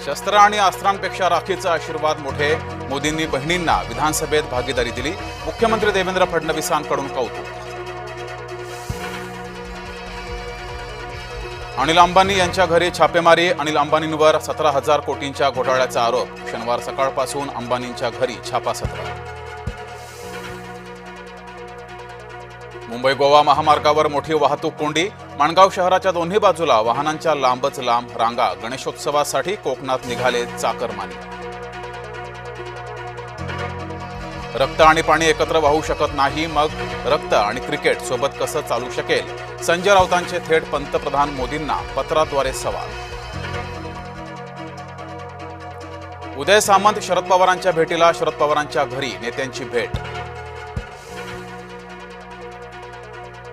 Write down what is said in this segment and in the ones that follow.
शस्त्र आणि अस्त्रांपेक्षा राखीचा आशीर्वाद मोठे. मोदींनी बहिणींना विधानसभेत भागीदारी दिली. मुख्यमंत्री देवेंद्र फडणवीसांकडून कौतुक. अनिल अंबानी यांच्या घरी छापेमारी. अनिल अंबानींवर 17,000 कोटींच्या घोटाळ्याचा आरोप. शनिवार सकाळपासून अंबानींच्या घरी छापासत्र. मुंबई गोवा महामार्गावर मोठी वाहतूक कोंडी. माणगाव शहराच्या दोन्ही बाजूला वाहनांच्या लांबच लांब रांगा. गणेशोत्सवासाठी कोकणात निघाले चाकरमानी. रक्त आणि पाणी एकत्र वाहू शकत नाही, मग रक्त आणि क्रिकेट सोबत कसं चालू शकेल? संजय राऊतांचे थेट पंतप्रधान मोदींना पत्राद्वारे सवाल. उदय सामंत शरद पवारांच्या भेटीला. शरद पवारांच्या घरी नेत्यांची भेट.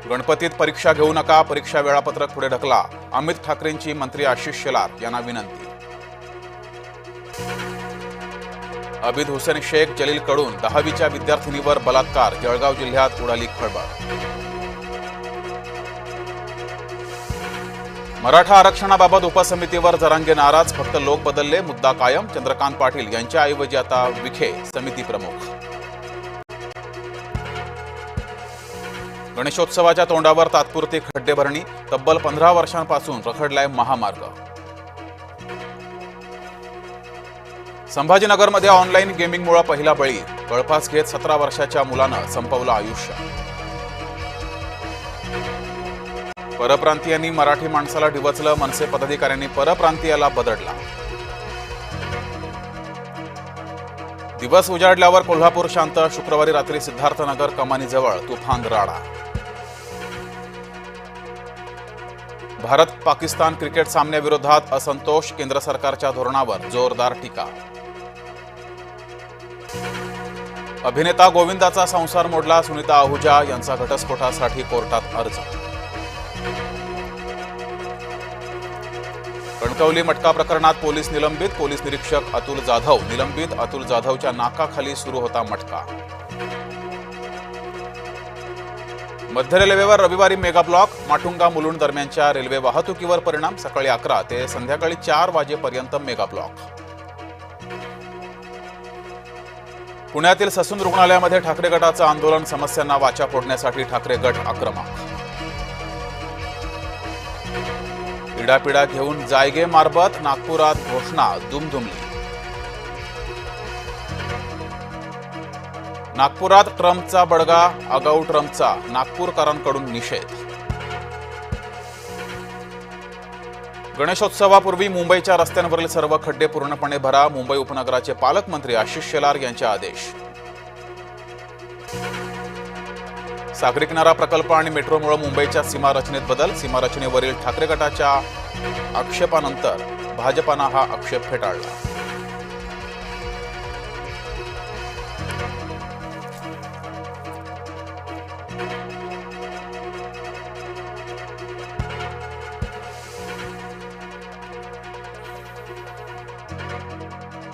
गणपतीत परीक्षा घेऊ नका, परीक्षा वेळापत्रक पुढे ढकला. अमित ठाकरेंची मंत्री आशिष शेलार यांना विनंती. अबिद हुसेन शेख जलीलकडून 10वीच्या विद्यार्थिनीवर बलात्कार. जळगाव जिल्ह्यात उडाली खळबळ. मराठा आरक्षणाबाबत उपसमितीवर जरांगे नाराज. फक्त लोक बदलले, मुद्दा कायम. चंद्रकांत पाटील यांच्याऐवजी आता विखे समिती प्रमुख. गणेशोत्सवाच्या तोंडावर तात्पुरती खड्डे भरणी. तब्बल 15 वर्षांपासून रखडलाय महामार्ग. संभाजीनगरमध्ये ऑनलाईन गेमिंगमुळे पहिला बळी. गळफास घेत 17 वर्षाच्या मुलानं संपवलं आयुष्य. परप्रांतीयांनी मराठी माणसाला डिवचलं. मनसे पदाधिकाऱ्यांनी परप्रांतीयाला बदडला. दिवस उजाडल्यावर कोल्हापूर शांत. शुक्रवारी रात्री सिद्धार्थनगर कमानीजवळ तुफान राडा. भारत पाकिस्तान क्रिकेट सामन्याविरोधात असंतोष. केंद्र सरकारच्या धोरणावर जोरदार टीका. अभिनेता गोविंदाचा संसार मोडला. सुनीता आहुजा यांचा घटस्फोटासाठी कोर्टात अर्ज. कणकवली मटका प्रकरणात पोलीस निलंबित. पोलीस निरीक्षक अतुल जाधव निलंबित. अतुल जाधवच्या नाकाखाली सुरू होता मटका. मध्य रेल्वेवर रविवारी मेगा ब्लॉक. माटुंगा मुलुंड दरम्यानच्या रेल्वे वाहतुकीवर परिणाम. सकाळी 11 ते संध्याकाळी 4 वाजेपर्यंत मेगा ब्लॉक. पुण्यातील ससून रुग्णालयामध्ये ठाकरे गटाचं आंदोलन. समस्यांना वाचा फोडण्यासाठी ठाकरे गट आक्रमक. इडापिडा घेऊन जायगे मारबत. नागपुरात घोषणा दुमदुमली. नागपुरात ट्रम्पचा बडगा. आगाऊ ट्रम्पचा नागपूरकरांकडून निषेध. गणेशोत्सवापूर्वी मुंबईच्या रस्त्यांवरील सर्व खड्डे पूर्णपणे भरा. मुंबई उपनगराचे पालकमंत्री आशिष शेलार यांचे आदेश. सागरी किनारा प्रकल्प आणि मेट्रोमुळे मुंबईच्या सीमारचनेत बदल. सीमारचनेवरील ठाकरे गटाच्या आक्षेपानंतर भाजपानं हा आक्षेप फेटाळला.